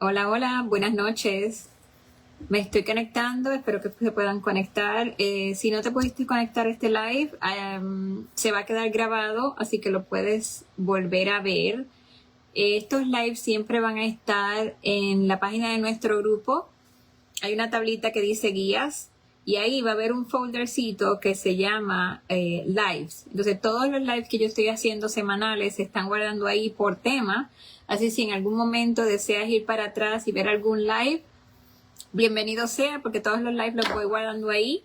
Hola, hola, buenas noches. Me estoy conectando, espero que se puedan conectar. Si no te pudiste conectar a este live, se va a quedar grabado, así que lo puedes volver a ver. Estos lives siempre van a estar en la página de nuestro grupo. Hay una tablita que dice guías y ahí va a haber un foldercito que se llama lives. Entonces todos los lives que yo estoy haciendo semanales se están guardando ahí por tema. Así si en algún momento deseas ir para atrás y ver algún live, bienvenido sea, porque todos los lives los voy guardando ahí.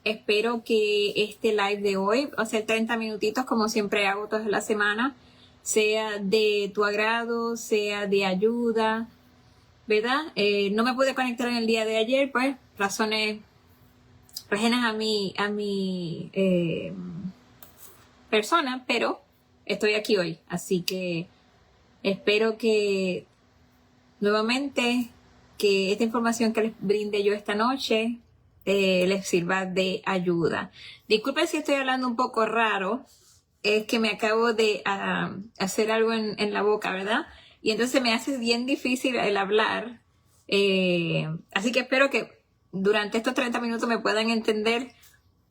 Espero que este live de hoy, va a ser 30 minutitos como siempre hago toda la semana, sea de tu agrado, sea de ayuda, ¿verdad? No me pude conectar en el día de ayer, pues razones ajenas a mi persona, pero estoy aquí hoy, así que espero que nuevamente que esta información que les brinde yo esta noche les sirva de ayuda. Disculpen si estoy hablando un poco raro, es que me acabo de hacer algo en la boca, ¿verdad? Y entonces me hace bien difícil el hablar. Así que espero que durante estos 30 minutos me puedan entender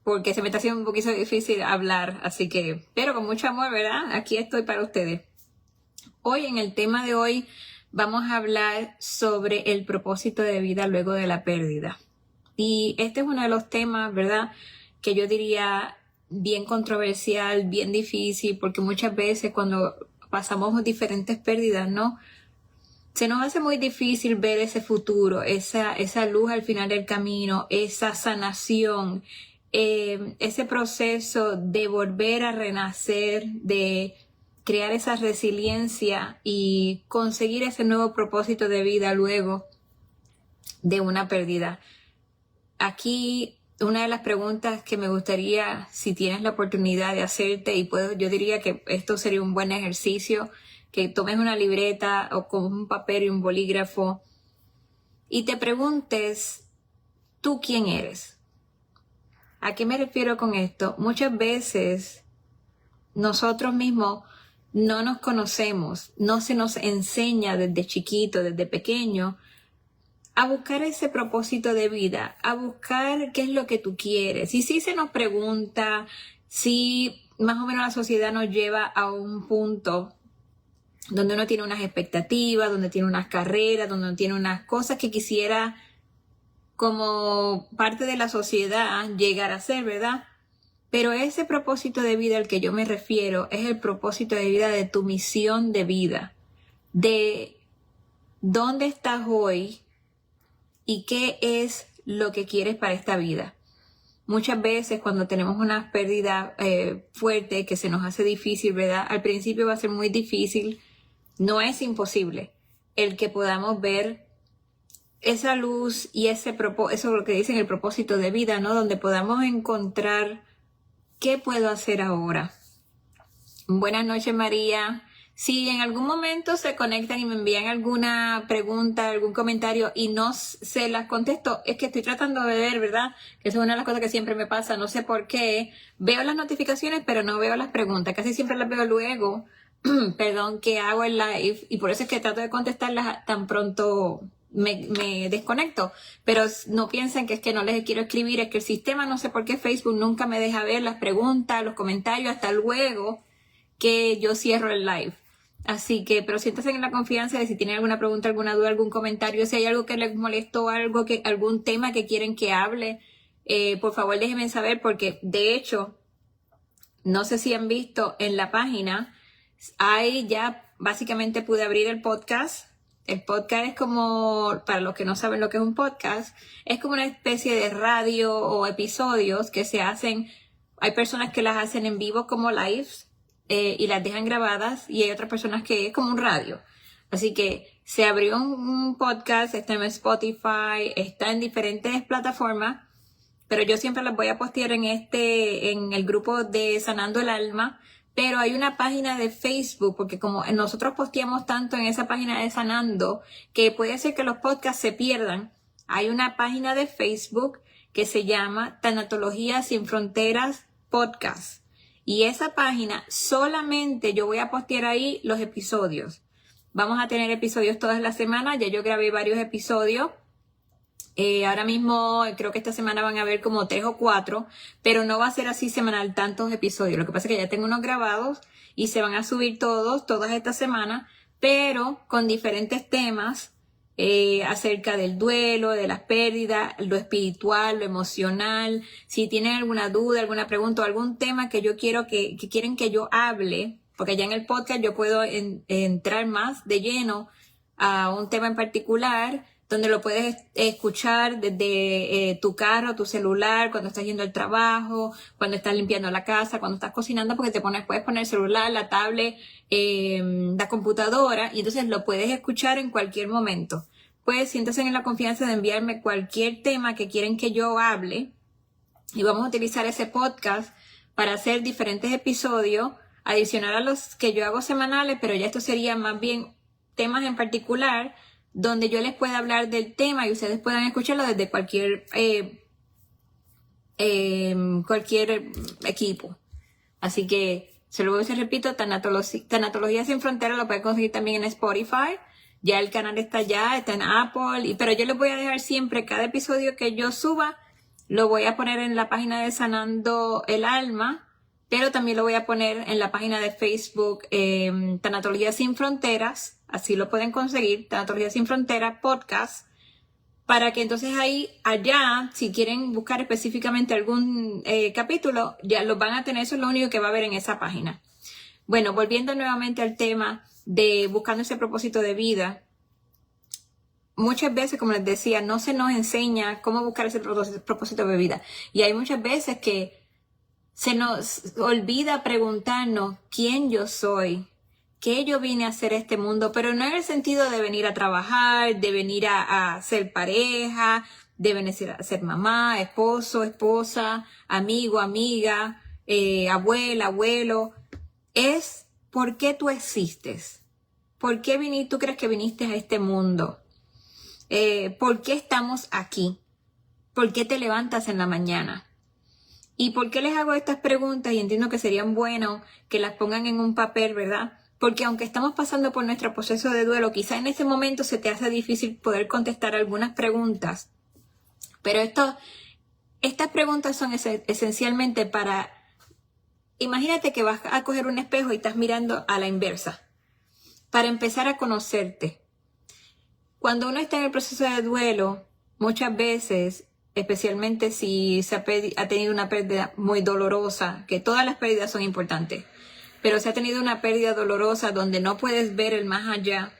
porque se me está haciendo un poquito difícil hablar. Así que, pero con mucho amor, ¿verdad? Aquí estoy para ustedes. Hoy, en el tema de hoy, vamos a hablar sobre el propósito de vida luego de la pérdida. Y este es uno de los temas, ¿verdad?, que yo diría bien controversial, bien difícil, porque muchas veces cuando pasamos diferentes pérdidas, ¿no?, se nos hace muy difícil ver ese futuro, esa luz al final del camino, esa sanación, ese proceso de volver a renacer, de crear esa resiliencia y conseguir ese nuevo propósito de vida luego de una pérdida. Aquí una de las preguntas que me gustaría, si tienes la oportunidad de hacerte, y yo diría que esto sería un buen ejercicio, que tomes una libreta o con un papel y un bolígrafo y te preguntes, ¿tú quién eres? ¿A qué me refiero con esto? Muchas veces nosotros mismos no nos conocemos, no se nos enseña desde chiquito, desde pequeño, a buscar ese propósito de vida, a buscar qué es lo que tú quieres. Y si se nos pregunta, si más o menos la sociedad nos lleva a un punto donde uno tiene unas expectativas, donde tiene unas carreras, donde uno tiene unas cosas que quisiera como parte de la sociedad llegar a ser, ¿verdad? Pero ese propósito de vida al que yo me refiero es el propósito de vida de tu misión de vida, de dónde estás hoy y qué es lo que quieres para esta vida. Muchas veces cuando tenemos una pérdida fuerte que se nos hace difícil, ¿verdad? Al principio va a ser muy difícil, no es imposible el que podamos ver esa luz y eso es lo que dicen el propósito de vida, ¿no? Donde podamos encontrar qué puedo hacer ahora. Buenas noches, María. Si en algún momento se conectan y me envían alguna pregunta, algún comentario y no se las contesto, es que estoy tratando de ver, ¿verdad? Que esa es una de las cosas que siempre me pasa, no sé por qué. Veo las notificaciones, pero no veo las preguntas. Casi siempre las veo luego, perdón, que hago el live y por eso es que trato de contestarlas tan pronto me desconecto. Pero no piensen que es que no les quiero escribir, es que el sistema, no sé por qué Facebook nunca me deja ver las preguntas, los comentarios hasta luego que yo cierro el live. Así que, pero siéntanse en la confianza de si tienen alguna pregunta, alguna duda, algún comentario, si hay algo que les molestó, algún tema que quieren que hable, por favor déjenme saber, porque de hecho, no sé si han visto en la página, básicamente pude abrir el podcast. El podcast es como, para los que no saben lo que es un podcast, es como una especie de radio o episodios que se hacen, hay personas que las hacen en vivo como lives, y las dejan grabadas, y hay otras personas que es como un radio. Así que se abrió un podcast, está en Spotify, está en diferentes plataformas, pero yo siempre las voy a postear en el grupo de Sanando el Alma. Pero hay una página de Facebook, porque como nosotros posteamos tanto en esa página de Sanando, que puede ser que los podcasts se pierdan. Hay una página de Facebook que se llama Tanatología Sin Fronteras Podcast. Y esa página solamente yo voy a postear ahí los episodios. Vamos a tener episodios todas las semanas. Ya yo grabé varios episodios. Ahora mismo creo que esta semana van a haber como 3 o 4, pero no va a ser así semanal tantos episodios. Lo que pasa es que ya tengo unos grabados y se van a subir todas estas semanas, pero con diferentes temas acerca del duelo, de las pérdidas, lo espiritual, lo emocional. Si tienen alguna duda, alguna pregunta o algún tema que yo quiero que quieren que yo hable, porque ya en el podcast yo puedo entrar más de lleno a un tema en particular, donde lo puedes escuchar desde tu carro, tu celular, cuando estás yendo al trabajo, cuando estás limpiando la casa, cuando estás cocinando, porque puedes poner el celular, la tablet, la computadora, y entonces lo puedes escuchar en cualquier momento. Pues siéntanse en la confianza de enviarme cualquier tema que quieren que yo hable, y vamos a utilizar ese podcast para hacer diferentes episodios, adicional a los que yo hago semanales, pero ya esto sería más bien temas en particular, donde yo les pueda hablar del tema y ustedes puedan escucharlo desde cualquier equipo. Así que, se lo repito, Tanatología Sin Fronteras lo pueden conseguir también en Spotify. Ya el canal está allá, está en Apple, pero yo les voy a dejar siempre, cada episodio que yo suba, lo voy a poner en la página de Sanando el Alma, pero también lo voy a poner en la página de Facebook, Tanatología Sin Fronteras. Así lo pueden conseguir, Tanatología Sin Fronteras Podcast, para que entonces allá, si quieren buscar específicamente algún capítulo, ya lo van a tener. Eso es lo único que va a haber en esa página. Bueno, volviendo nuevamente al tema de buscando ese propósito de vida, muchas veces, como les decía, no se nos enseña cómo buscar ese propósito de vida. Y hay muchas veces que se nos olvida preguntarnos quién yo soy, qué yo vine a hacer a este mundo, pero no en el sentido de venir a trabajar, de venir a ser pareja, de venir a ser mamá, esposo, esposa, amigo, amiga, abuela, abuelo. Es por qué tú existes. ¿Por qué tú crees que viniste a este mundo? ¿Por qué estamos aquí? ¿Por qué te levantas en la mañana? ¿Y por qué les hago estas preguntas? Y entiendo que serían bueno que las pongan en un papel, ¿verdad? Porque aunque estamos pasando por nuestro proceso de duelo, quizá en ese momento se te hace difícil poder contestar algunas preguntas. Pero estas preguntas son esencialmente para... Imagínate que vas a coger un espejo y estás mirando a la inversa. Para empezar a conocerte. Cuando uno está en el proceso de duelo, muchas veces, especialmente si ha tenido una pérdida muy dolorosa, que todas las pérdidas son importantes, pero si ha tenido una pérdida dolorosa donde no puedes ver el más allá,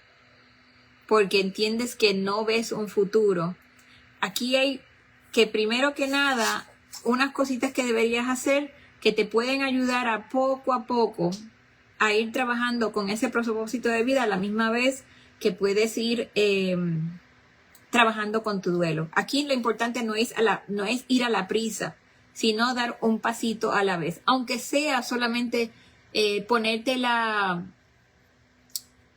porque entiendes que no ves un futuro, aquí hay que primero que nada, unas cositas que deberías hacer que te pueden ayudar a poco a ir trabajando con ese propósito de vida a la misma vez que puedes ir trabajando con tu duelo. Aquí lo importante no es ir a la prisa, sino dar un pasito a la vez, aunque sea solamente ponerte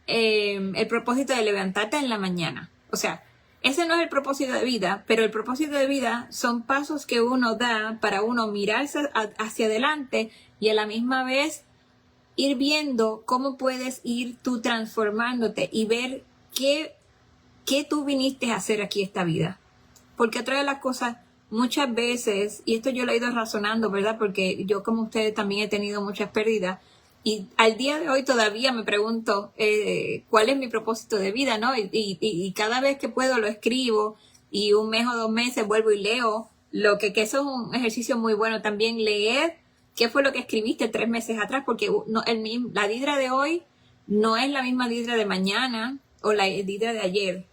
el propósito de levantarte en la mañana. O sea, ese no es el propósito de vida, pero el propósito de vida son pasos que uno da para uno mirarse hacia adelante y a la misma vez ir viendo cómo puedes ir tú transformándote y ver qué tú viniste a hacer aquí esta vida. Porque otra de las cosas, muchas veces, y esto yo lo he ido razonando, ¿verdad? Porque yo como ustedes también he tenido muchas pérdidas y al día de hoy todavía me pregunto cuál es mi propósito de vida, ¿no? Y cada vez que puedo lo escribo y un mes o 2 meses vuelvo y leo, que eso es un ejercicio muy bueno también, leer qué fue lo que escribiste 3 meses atrás, porque la Didra de hoy no es la misma Didra de mañana o la Didra de ayer.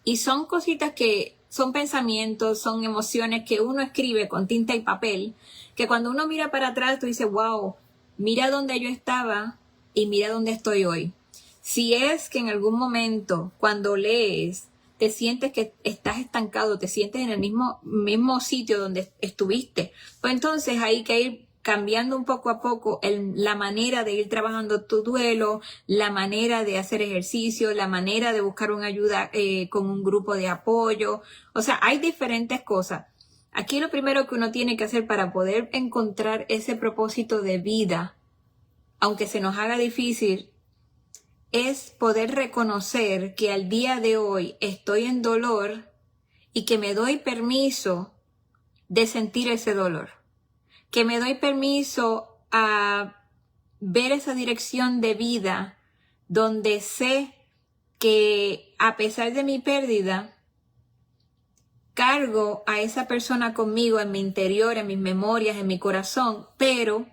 Y son cositas que son pensamientos, son emociones que uno escribe con tinta y papel, que cuando uno mira para atrás tú dices, wow, mira dónde yo estaba y mira dónde estoy hoy. Si es que en algún momento cuando lees te sientes que estás estancado, te sientes en el mismo sitio donde estuviste, pues entonces hay que ir cambiando un poco a poco la manera de ir trabajando tu duelo, la manera de hacer ejercicio, la manera de buscar una ayuda con un grupo de apoyo. O sea, hay diferentes cosas. Aquí lo primero que uno tiene que hacer para poder encontrar ese propósito de vida, aunque se nos haga difícil, es poder reconocer que al día de hoy estoy en dolor y que me doy permiso de sentir ese dolor. Que me doy permiso a ver esa dirección de vida donde sé que a pesar de mi pérdida, cargo a esa persona conmigo en mi interior, en mis memorias, en mi corazón, pero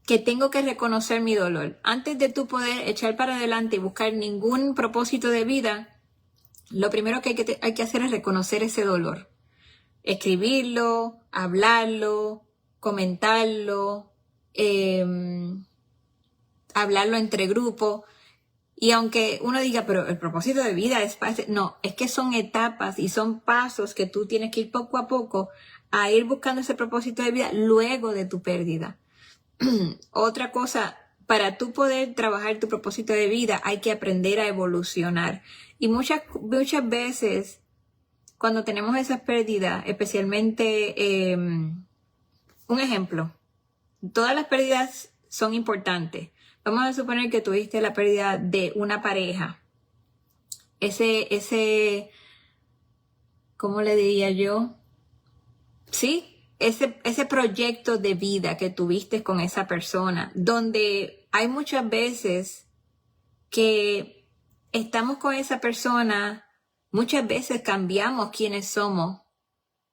que tengo que reconocer mi dolor. Antes de tú poder echar para adelante y buscar ningún propósito de vida, lo primero que hay que hacer es reconocer ese dolor. Escribirlo, hablarlo, comentarlo, hablarlo entre grupos. Y aunque uno diga, pero el propósito de vida es fácil, no, es que son etapas y son pasos que tú tienes que ir poco a poco a ir buscando ese propósito de vida luego de tu pérdida. Otra cosa, para tú poder trabajar tu propósito de vida hay que aprender a evolucionar. Y muchas veces cuando tenemos esas pérdidas, especialmente, un ejemplo, todas las pérdidas son importantes. Vamos a suponer que tuviste la pérdida de una pareja. ¿Cómo le diría yo? Sí, ese proyecto de vida que tuviste con esa persona, donde hay muchas veces que estamos con esa persona, muchas veces cambiamos quiénes somos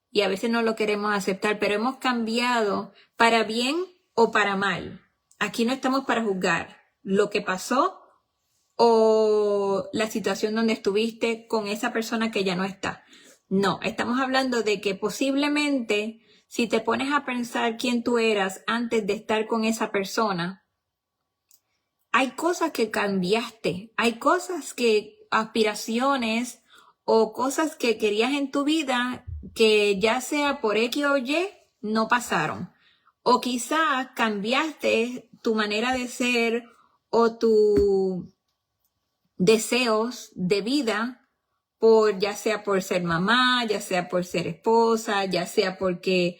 y a veces no lo queremos aceptar, pero hemos cambiado para bien o para mal. Aquí no estamos para juzgar lo que pasó o la situación donde estuviste con esa persona que ya no está. No, estamos hablando de que posiblemente si te pones a pensar quién tú eras antes de estar con esa persona, hay cosas que cambiaste, hay cosas aspiraciones o cosas que querías en tu vida que ya sea por X o Y no pasaron. O quizás cambiaste tu manera de ser o tus deseos de vida ya sea por ser mamá, ya sea por ser esposa, ya sea porque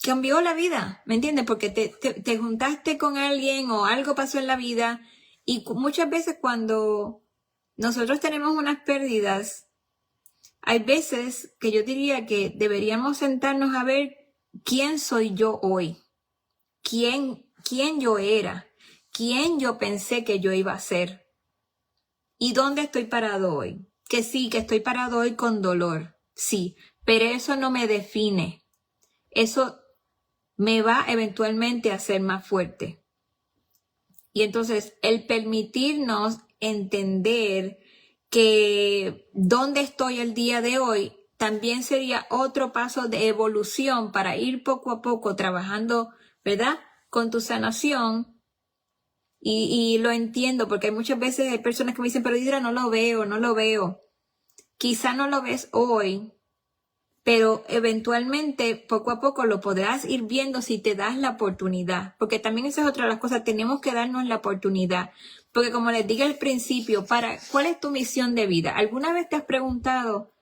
cambió la vida, ¿me entiendes? Porque te juntaste con alguien o algo pasó en la vida y muchas veces cuando nosotros tenemos unas pérdidas, hay veces que yo diría que deberíamos sentarnos a ver quién soy yo hoy, quién yo era, quién yo pensé que yo iba a ser y dónde estoy parado hoy. Que sí, que estoy parado hoy con dolor, sí, pero eso no me define. Eso me va eventualmente a hacer más fuerte. Y entonces el permitirnos entender que dónde estoy el día de hoy también sería otro paso de evolución para ir poco a poco trabajando, ¿verdad? Con tu sanación. Y lo entiendo porque muchas veces hay personas que me dicen, pero Idra, no lo veo. Quizá no lo ves hoy, pero eventualmente, poco a poco, lo podrás ir viendo si te das la oportunidad. Porque también esa es otra de las cosas, tenemos que darnos la oportunidad. Porque como les dije al principio, ¿cuál es tu misión de vida? ¿Alguna vez te has preguntado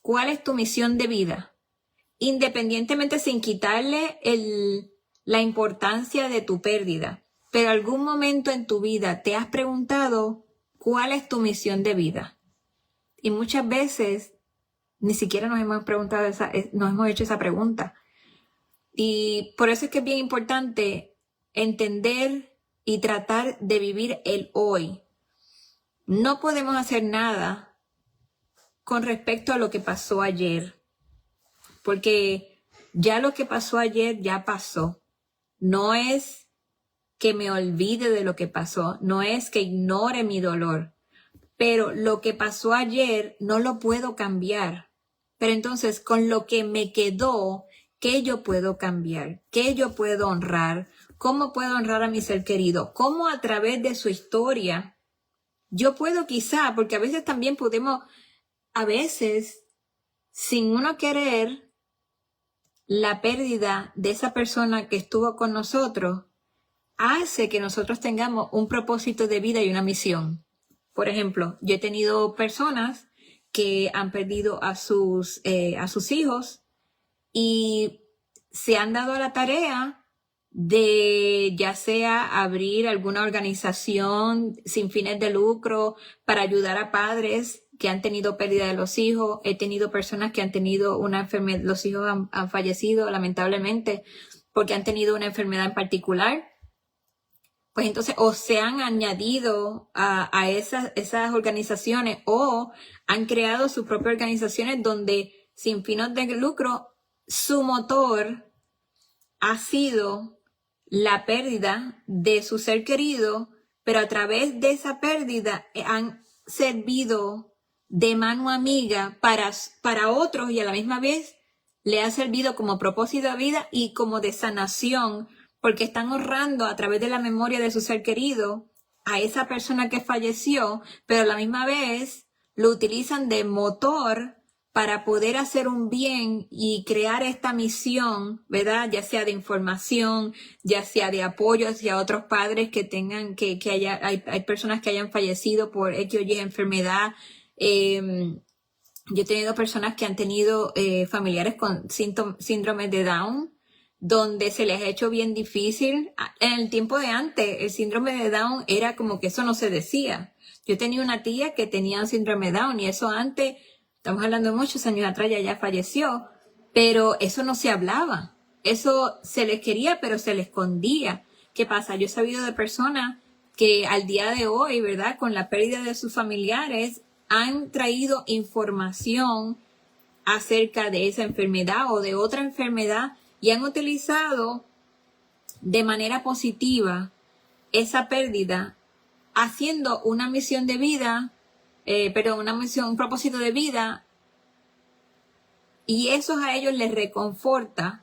cuál es tu misión de vida? Independientemente, sin quitarle la importancia de tu pérdida. Pero algún momento en tu vida te has preguntado cuál es tu misión de vida. Y muchas veces ni siquiera nos hemos preguntado nos hemos hecho esa pregunta. Y por eso es que es bien importante entender y tratar de vivir el hoy. No podemos hacer nada con respecto a lo que pasó ayer, porque ya lo que pasó ayer ya pasó. No es que me olvide de lo que pasó, no es que ignore mi dolor, pero lo que pasó ayer no lo puedo cambiar. Pero entonces, con lo que me quedó, ¿qué yo puedo cambiar? ¿Qué yo puedo honrar? ¿Cómo puedo honrar a mi ser querido? ¿Cómo a través de su historia yo puedo quizá, porque a veces también podemos, a veces, sin uno querer, la pérdida de esa persona que estuvo con nosotros hace que nosotros tengamos un propósito de vida y una misión. Por ejemplo, yo he tenido personas que han perdido a sus hijos y se han dado a la tarea de ya sea abrir alguna organización sin fines de lucro para ayudar a padres que han tenido pérdida de los hijos. He tenido personas que han tenido una enfermedad, los hijos han fallecido lamentablemente porque han tenido una enfermedad en particular. Pues entonces o se han añadido a esas organizaciones o han creado sus propias organizaciones donde sin fines de lucro su motor ha sido la pérdida de su ser querido, pero a través de esa pérdida han servido de mano amiga para otros y a la misma vez le ha servido como propósito de vida y como de sanación, porque están honrando a través de la memoria de su ser querido a esa persona que falleció, pero a la misma vez lo utilizan de motor para poder hacer un bien y crear esta misión, ¿verdad? Ya sea de información, ya sea de apoyo hacia otros padres que tengan, hay personas que hayan fallecido por X o Y enfermedad. Yo he tenido personas que han tenido familiares con síndrome de Down, donde se les ha hecho bien difícil. En el tiempo de antes, el síndrome de Down era como que eso no se decía. Yo tenía una tía que tenía síndrome de Down y eso antes, estamos hablando de muchos años atrás, ya falleció, pero eso no se hablaba. Eso se les quería, pero se les escondía. ¿Qué pasa? Yo he sabido de personas que al día de hoy, ¿verdad? Con la pérdida de sus familiares, han traído información acerca de esa enfermedad o de otra enfermedad y han utilizado de manera positiva esa pérdida, haciendo una misión de vida, un propósito de vida, y eso a ellos les reconforta,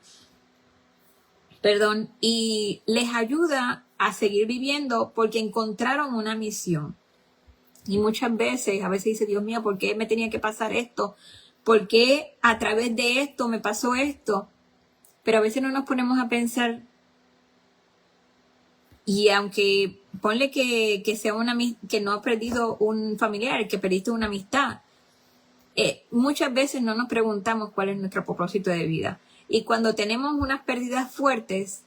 y les ayuda a seguir viviendo porque encontraron una misión. Y muchas veces, a veces dice, Dios mío, ¿por qué me tenía que pasar esto? ¿Por qué a través de esto me pasó esto? Pero a veces no nos ponemos a pensar, y aunque ponle que sea que no has perdido un familiar, que perdiste una amistad, muchas veces no nos preguntamos cuál es nuestro propósito de vida. Y cuando tenemos unas pérdidas fuertes,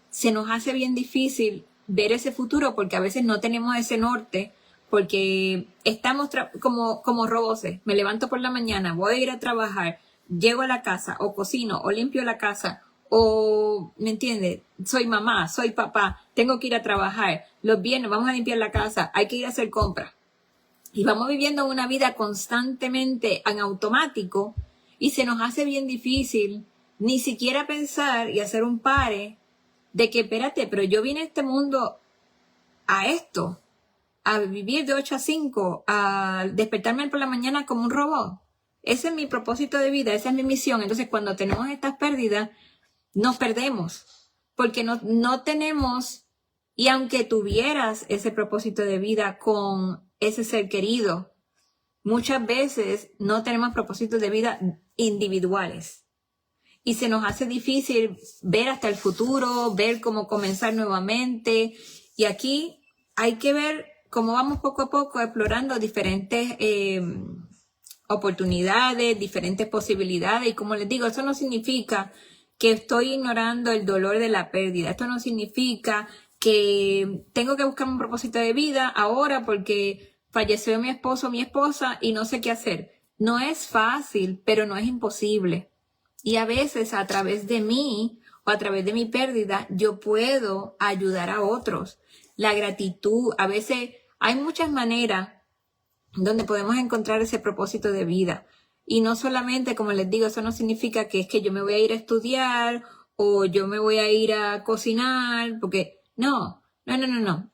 se nos hace bien difícil ver ese futuro porque a veces no tenemos ese norte, porque estamos como robots. Me levanto por la mañana, voy a ir a trabajar, llego a la casa, o cocino, o limpio la casa, o, ¿me entiendes? Soy mamá, soy papá, tengo que ir a trabajar, los viernes vamos a limpiar la casa, hay que ir a hacer compras. Y vamos viviendo una vida constantemente en automático y se nos hace bien difícil ni siquiera pensar y hacer un pare de que, espérate, pero yo vine a este mundo a esto, a vivir de 8 a 5, a despertarme por la mañana como un robot. Ese es mi propósito de vida, esa es mi misión. Entonces, cuando tenemos estas pérdidas, nos perdemos, porque no tenemos, y aunque tuvieras ese propósito de vida con ese ser querido, muchas veces no tenemos propósitos de vida individuales. Y se nos hace difícil ver hasta el futuro, ver cómo comenzar nuevamente. Y aquí hay que ver cómo vamos poco a poco explorando diferentes oportunidades, diferentes posibilidades. Y como les digo, eso no significa que estoy ignorando el dolor de la pérdida. Esto no significa que tengo que buscar un propósito de vida ahora porque falleció mi esposo o mi esposa y no sé qué hacer. No es fácil, pero no es imposible. Y a veces a través de mí o a través de mi pérdida, yo puedo ayudar a otros. La gratitud, a veces hay muchas maneras donde podemos encontrar ese propósito de vida. Y no solamente, como les digo, eso no significa que es que yo me voy a ir a estudiar o yo me voy a ir a cocinar, porque no.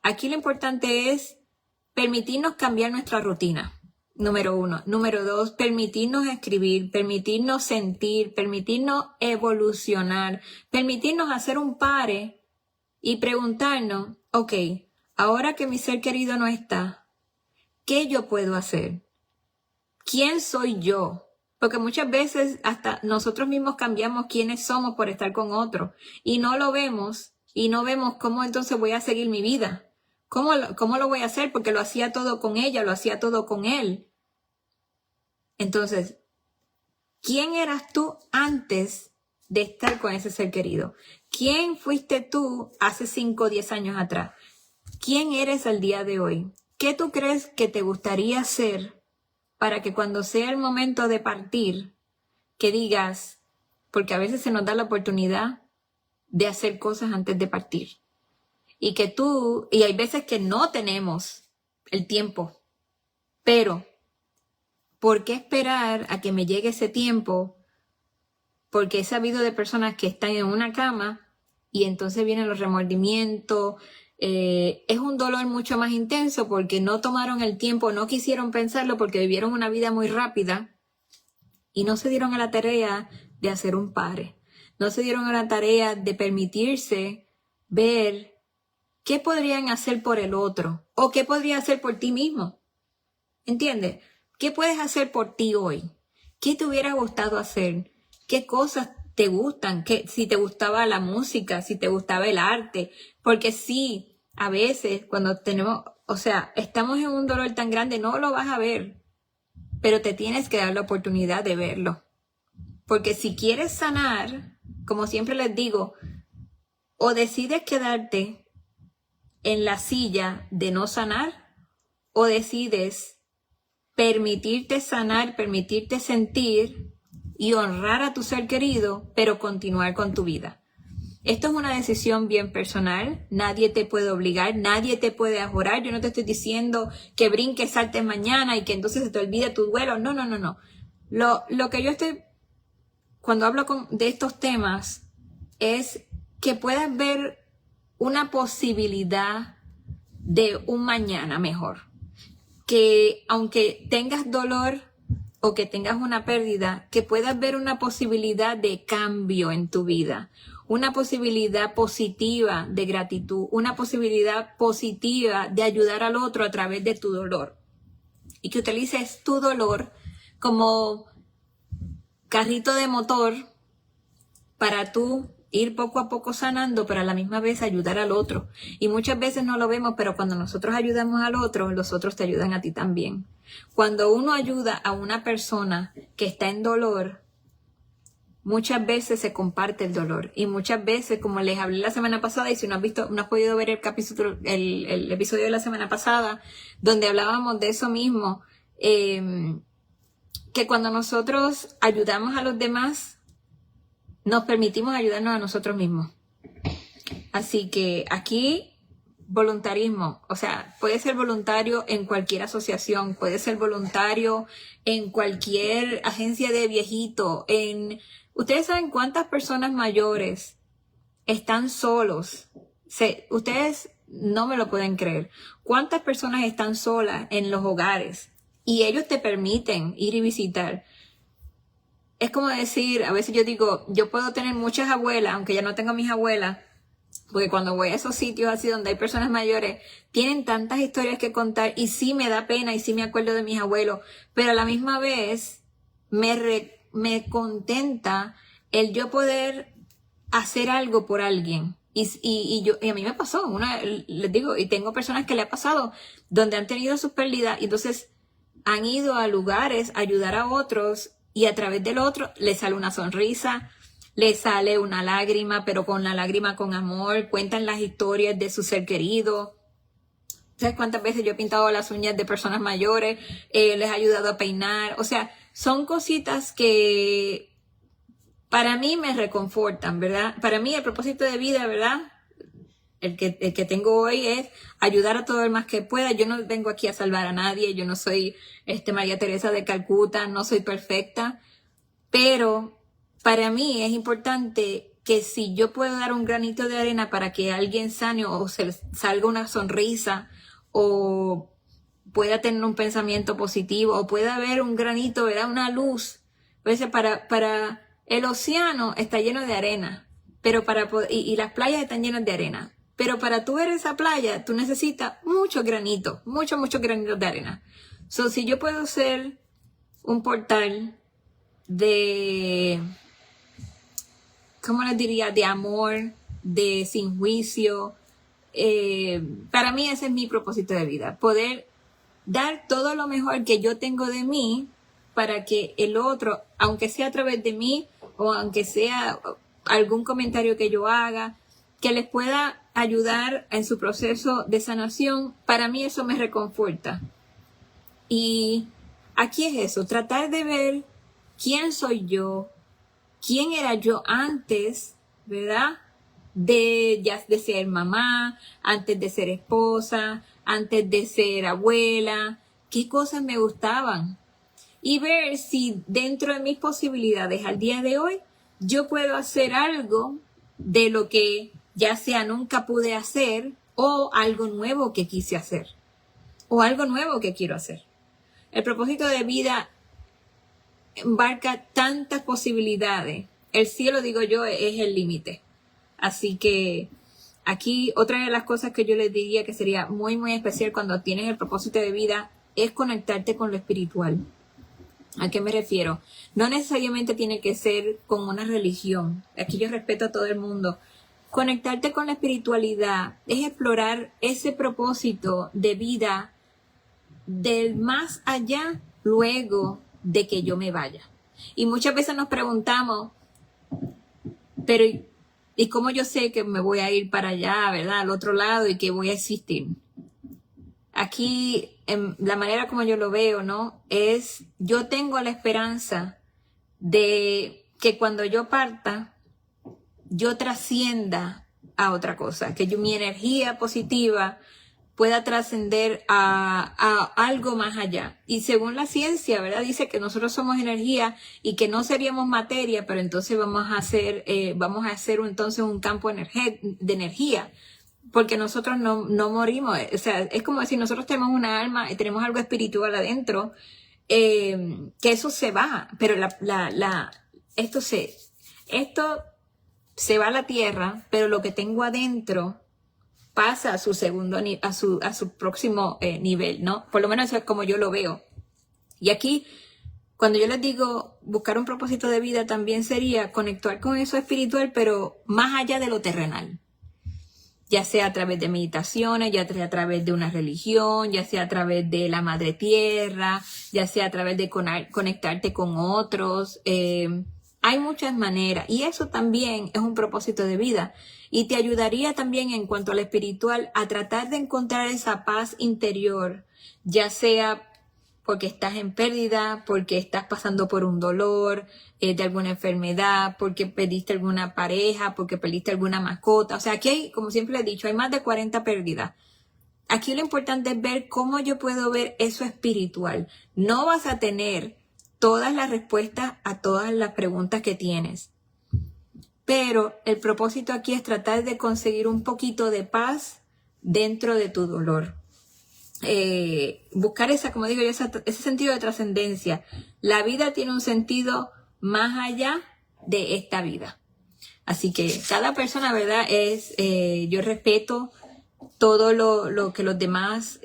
Aquí lo importante es permitirnos cambiar nuestra rutina. Número 1. Número 2, permitirnos escribir, permitirnos sentir, permitirnos evolucionar, permitirnos hacer un pare y preguntarnos, ok, ahora que mi ser querido no está, ¿qué yo puedo hacer? ¿Quién soy yo? Porque muchas veces hasta nosotros mismos cambiamos quiénes somos por estar con otro y no lo vemos y no vemos cómo entonces voy a seguir mi vida. ¿Cómo lo voy a hacer? Porque lo hacía todo con ella, lo hacía todo con él. Entonces, ¿quién eras tú antes de estar con ese ser querido. ¿Quién fuiste tú hace 5 o 10 años atrás? ¿Quién eres al día de hoy? ¿Qué tú crees que te gustaría ser para que cuando sea el momento de partir, que digas, porque a veces se nos da la oportunidad de hacer cosas antes de partir? Y hay veces que no tenemos el tiempo, pero ¿por qué esperar a que me llegue ese tiempo? Porque he sabido de personas que están en una cama y entonces vienen los remordimientos. Es un dolor mucho más intenso porque no tomaron el tiempo, no quisieron pensarlo porque vivieron una vida muy rápida y no se dieron a la tarea de hacer un pare. No se dieron a la tarea de permitirse ver qué podrían hacer por el otro o qué podría hacer por ti mismo. ¿Entiendes? ¿Qué puedes hacer por ti hoy? ¿Qué te hubiera gustado hacer? ¿Qué cosas te gustan? Si te gustaba la música, si te gustaba el arte. Porque sí, a veces cuando estamos en un dolor tan grande, no lo vas a ver. Pero te tienes que dar la oportunidad de verlo. Porque si quieres sanar, como siempre les digo, o decides quedarte en la silla de no sanar, o decides permitirte sanar, permitirte sentir y honrar a tu ser querido, pero continuar con tu vida. Esto es una decisión bien personal, nadie te puede obligar, nadie te puede ajorar. Yo no te estoy diciendo que brinques, saltes mañana y que entonces se te olvide tu duelo. No. Lo que yo cuando hablo de estos temas, es que puedas ver una posibilidad de un mañana mejor. Que aunque tengas dolor o que tengas una pérdida, que puedas ver una posibilidad de cambio en tu vida, una posibilidad positiva de gratitud, una posibilidad positiva de ayudar al otro a través de tu dolor. Y que utilices tu dolor como carrito de motor para tú ir poco a poco sanando, pero a la misma vez ayudar al otro. Y muchas veces no lo vemos, pero cuando nosotros ayudamos al otro, los otros te ayudan a ti también. Cuando uno ayuda a una persona que está en dolor, muchas veces se comparte el dolor. Y muchas veces, como les hablé la semana pasada, y si no has podido ver el episodio de la semana pasada, donde hablábamos de eso mismo, que cuando nosotros ayudamos a los demás, nos permitimos ayudarnos a nosotros mismos. Así que aquí, voluntarismo, o sea, puede ser voluntario en cualquier asociación, puede ser voluntario en cualquier agencia de viejito. ¿Ustedes saben cuántas personas mayores están solos? Ustedes no me lo pueden creer. ¿Cuántas personas están solas en los hogares? Y ellos te permiten ir y visitar. Es como decir, a veces yo digo, yo puedo tener muchas abuelas, aunque ya no tengo mis abuelas, porque cuando voy a esos sitios así donde hay personas mayores, tienen tantas historias que contar y sí me da pena y sí me acuerdo de mis abuelos, pero a la misma vez me contenta el yo poder hacer algo por alguien. Y a mí me pasó, les digo, y tengo personas que le ha pasado, donde han tenido sus pérdidas y entonces han ido a lugares a ayudar a otros. Y a través del otro le sale una sonrisa, le sale una lágrima, pero con la lágrima con amor. Cuentan las historias de su ser querido. ¿Sabes cuántas veces yo he pintado las uñas de personas mayores? Les he ayudado a peinar. O sea, son cositas que para mí me reconfortan, ¿verdad? Para mí el propósito de vida, ¿verdad? El que tengo hoy es ayudar a todo el más que pueda. Yo no vengo aquí a salvar a nadie. Yo no soy María Teresa de Calcuta. No soy perfecta. Pero para mí es importante que si yo puedo dar un granito de arena para que alguien sane o se salga una sonrisa o pueda tener un pensamiento positivo o pueda haber un granito, ¿verdad? Una luz. Pues para el océano está lleno de arena, pero y las playas están llenas de arena. Pero para tú ver esa playa, tú necesitas muchos granitos de arena. Si yo puedo ser un portal de, ¿cómo les diría? De amor, de sin juicio. Para mí ese es mi propósito de vida. Poder dar todo lo mejor que yo tengo de mí para que el otro, aunque sea a través de mí, o aunque sea algún comentario que yo haga, que les pueda ayudar en su proceso de sanación, para mí eso me reconforta. Y aquí es eso, tratar de ver quién soy yo, quién era yo antes, ¿verdad? De ser mamá, antes de ser esposa, antes de ser abuela, qué cosas me gustaban. Y ver si dentro de mis posibilidades al día de hoy, yo puedo hacer algo de lo que ya sea nunca pude hacer o algo nuevo que quise hacer o algo nuevo que quiero hacer. El propósito de vida embarca tantas posibilidades. El cielo, digo yo, es el límite. Así que aquí otra de las cosas que yo les diría que sería muy, muy especial cuando tienes el propósito de vida es conectarte con lo espiritual. ¿A qué me refiero? No necesariamente tiene que ser con una religión. Aquí yo respeto a todo el mundo. Conectarte con la espiritualidad es explorar ese propósito de vida del más allá luego de que yo me vaya. Y muchas veces nos preguntamos, pero ¿y cómo yo sé que me voy a ir para allá, verdad, al otro lado y que voy a existir? Aquí, la manera como yo lo veo, ¿no? Es, yo tengo la esperanza de que cuando yo parta, yo trascienda a otra cosa, que mi energía positiva pueda trascender a algo más allá. Y según la ciencia, ¿verdad? Dice que nosotros somos energía y que no seríamos materia, pero entonces vamos a hacer entonces un campo de energía. Porque nosotros no morimos. O sea, es como decir, nosotros tenemos una alma y tenemos algo espiritual adentro, que eso se va, pero esto se va a la tierra, pero lo que tengo adentro pasa a su segundo, a su próximo nivel, ¿no? Por lo menos eso es como yo lo veo. Y aquí, cuando yo les digo buscar un propósito de vida, también sería conectar con eso espiritual, pero más allá de lo terrenal. Ya sea a través de meditaciones, ya sea a través de una religión, ya sea a través de la madre tierra, ya sea a través de conectarte con otros. Hay muchas maneras y eso también es un propósito de vida y te ayudaría también en cuanto a lo espiritual a tratar de encontrar esa paz interior, ya sea porque estás en pérdida, porque estás pasando por un dolor de alguna enfermedad, porque perdiste alguna pareja, porque perdiste alguna mascota. O sea, aquí hay, como siempre he dicho, hay más de 40 pérdidas. Aquí lo importante es ver cómo yo puedo ver eso espiritual. No vas a tener todas las respuestas a todas las preguntas que tienes. Pero el propósito aquí es tratar de conseguir un poquito de paz dentro de tu dolor. Buscar como digo yo, ese sentido de trascendencia. La vida tiene un sentido más allá de esta vida. Así que cada persona, ¿verdad? Yo respeto todo lo que los demás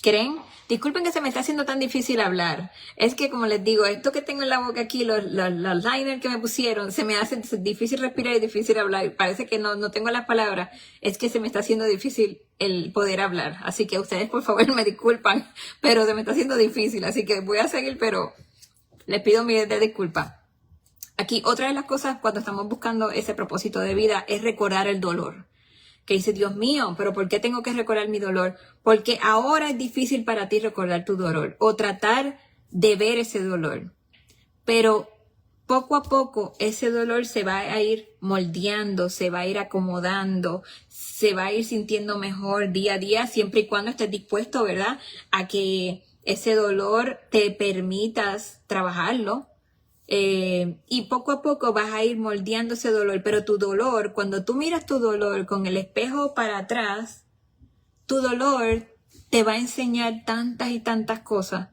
creen. Disculpen que se me está haciendo tan difícil hablar. Es que, como les digo, esto que tengo en la boca aquí, los liners que me pusieron, se me hace difícil respirar y difícil hablar. Parece que no tengo las palabras. Es que se me está haciendo difícil el poder hablar. Así que ustedes, por favor, me disculpan, pero se me está haciendo difícil. Así que voy a seguir, pero les pido miles de disculpas. Aquí, otra de las cosas cuando estamos buscando ese propósito de vida es recordar el dolor. Que dice, Dios mío, pero ¿por qué tengo que recordar mi dolor? Porque ahora es difícil para ti recordar tu dolor o tratar de ver ese dolor. Pero poco a poco ese dolor se va a ir moldeando, se va a ir acomodando, se va a ir sintiendo mejor día a día, siempre y cuando estés dispuesto, ¿verdad? A que ese dolor te permitas trabajarlo. Y poco a poco vas a ir moldeando ese dolor, pero tu dolor, cuando tú miras tu dolor con el espejo para atrás, tu dolor te va a enseñar tantas y tantas cosas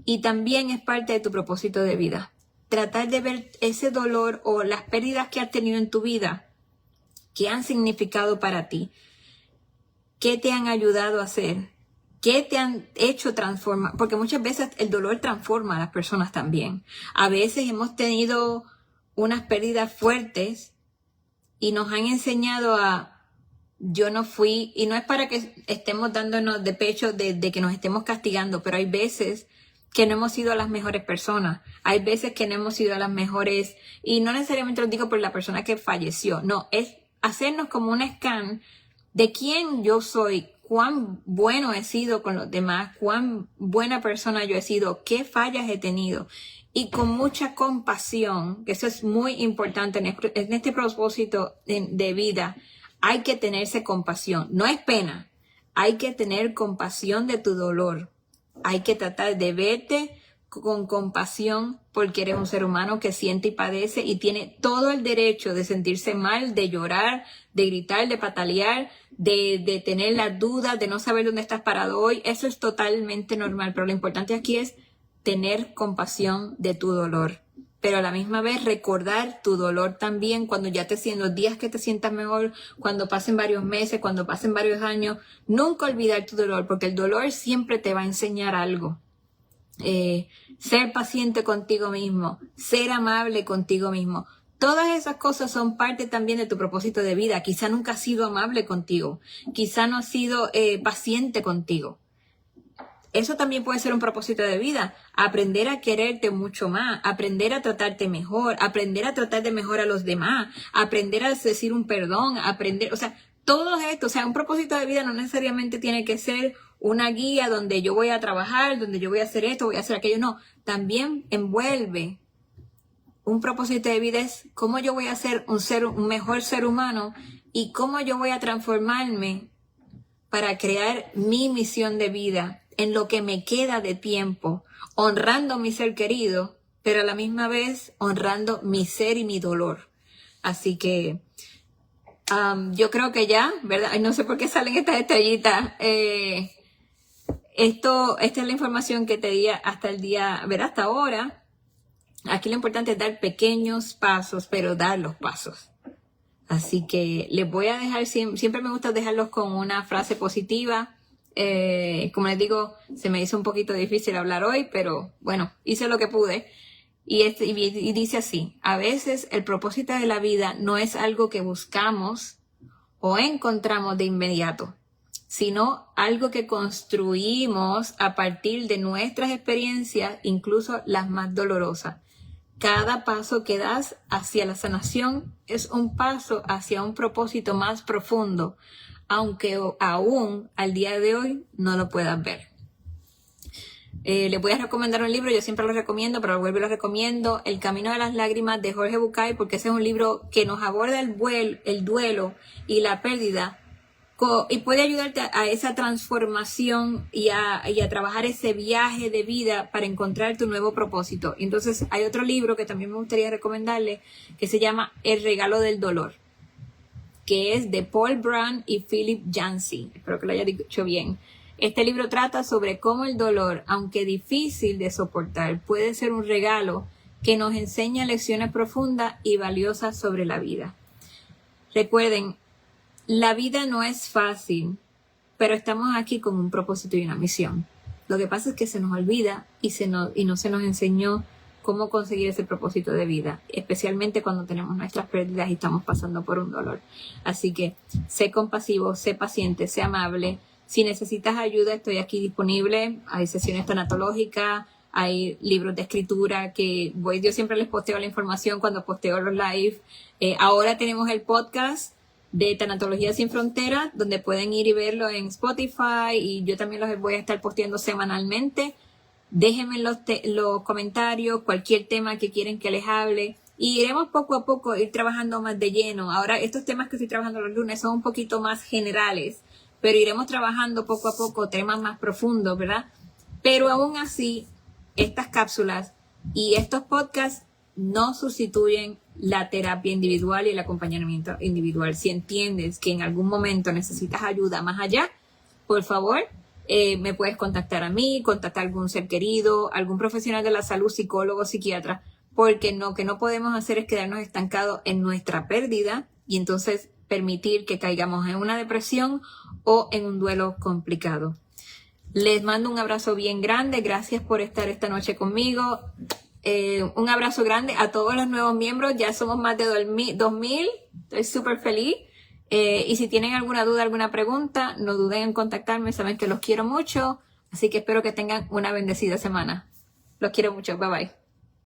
y también es parte de tu propósito de vida. Tratar de ver ese dolor o las pérdidas que has tenido en tu vida, qué han significado para ti, qué te han ayudado a hacer, qué te han hecho transformar, porque muchas veces el dolor transforma a las personas también. A veces hemos tenido unas pérdidas fuertes y nos han enseñado yo no fui, y no es para que estemos dándonos de pecho de que nos estemos castigando, pero hay veces que no hemos sido las mejores personas. Hay veces que no hemos sido las mejores, y no necesariamente lo digo por la persona que falleció, no, es hacernos como un scan de quién yo soy, cuán bueno he sido con los demás, cuán buena persona yo he sido, qué fallas he tenido. Y con mucha compasión, que eso es muy importante en este propósito de vida, hay que tenerse compasión. No es pena, hay que tener compasión de tu dolor. Hay que tratar de verte con compasión porque eres un ser humano que siente y padece y tiene todo el derecho de sentirse mal, de llorar, de gritar, de patalear, de tener las dudas, de no saber dónde estás parado hoy. Eso es totalmente normal, pero lo importante aquí es tener compasión de tu dolor. Pero a la misma vez recordar tu dolor también cuando ya los días que te sientas mejor, cuando pasen varios meses, cuando pasen varios años, nunca olvidar tu dolor, porque el dolor siempre te va a enseñar algo. Ser paciente contigo mismo, ser amable contigo mismo. Todas esas cosas son parte también de tu propósito de vida. Quizá nunca has sido amable contigo, quizá no has sido paciente contigo. Eso también puede ser un propósito de vida, aprender a quererte mucho más, aprender a tratarte mejor, aprender a tratar de mejor a los demás, aprender a decir un perdón, aprender, o sea, todo esto, o sea, un propósito de vida no necesariamente tiene que ser una guía donde yo voy a trabajar, donde yo voy a hacer esto, voy a hacer aquello, no, también envuelve un propósito de vida es cómo yo voy a ser un mejor ser humano y cómo yo voy a transformarme para crear mi misión de vida en lo que me queda de tiempo, honrando mi ser querido, pero a la misma vez honrando mi ser y mi dolor. Así que yo creo que ya, ¿verdad? No sé por qué salen estas estrellitas. Esta es la información que te di hasta el día, ¿verdad? Hasta ahora. Aquí lo importante es dar pequeños pasos, pero dar los pasos. Así que les voy a dejar, siempre me gusta dejarlos con una frase positiva. Como les digo, se me hizo un poquito difícil hablar hoy, pero bueno, hice lo que pude. Y dice así: a veces el propósito de la vida no es algo que buscamos o encontramos de inmediato, sino algo que construimos a partir de nuestras experiencias, incluso las más dolorosas. Cada paso que das hacia la sanación es un paso hacia un propósito más profundo, aunque aún al día de hoy no lo puedas ver. Les voy a recomendar un libro, yo siempre lo recomiendo, pero vuelvo y lo recomiendo, El Camino de las Lágrimas de Jorge Bucay, porque ese es un libro que nos aborda el duelo y la pérdida y puede ayudarte a esa transformación y a trabajar ese viaje de vida para encontrar tu nuevo propósito. Entonces hay otro libro que también me gustaría recomendarle que se llama El Regalo del Dolor, que es de Paul Brand y Philip Yancey. Espero que lo haya dicho bien. Este libro trata sobre cómo el dolor, aunque difícil de soportar, puede ser un regalo que nos enseña lecciones profundas y valiosas sobre la vida. Recuerden, la vida no es fácil, pero estamos aquí con un propósito y una misión. Lo que pasa es que se nos olvida y no se nos enseñó cómo conseguir ese propósito de vida, especialmente cuando tenemos nuestras pérdidas y estamos pasando por un dolor. Así que sé compasivo, sé paciente, sé amable. Si necesitas ayuda, estoy aquí disponible. Hay sesiones tanatológicas, hay libros de escritura yo siempre les posteo la información cuando posteo los live. Ahora tenemos el podcast de Tanatología Sin Fronteras, donde pueden ir y verlo en Spotify, y yo también los voy a estar posteando semanalmente. Déjenme en los comentarios cualquier tema que quieren que les hable y iremos poco a poco ir trabajando más de lleno. Ahora estos temas que estoy trabajando los lunes son un poquito más generales, pero iremos trabajando poco a poco temas más profundos, ¿verdad? Pero aún así, estas cápsulas y estos podcasts no sustituyen la terapia individual y el acompañamiento individual. Si entiendes que en algún momento necesitas ayuda más allá, por favor, me puedes contactar a mí, contactar a algún ser querido, algún profesional de la salud, psicólogo, psiquiatra, porque que no podemos hacer es quedarnos estancados en nuestra pérdida y entonces permitir que caigamos en una depresión o en un duelo complicado. Les mando un abrazo bien grande. Gracias por estar esta noche conmigo. Un abrazo grande a todos los nuevos miembros. Ya somos más de 2000. Estoy súper feliz. Y si tienen alguna duda, alguna pregunta, no duden en contactarme. Saben que los quiero mucho. Así que espero que tengan una bendecida semana. Los quiero mucho. Bye bye.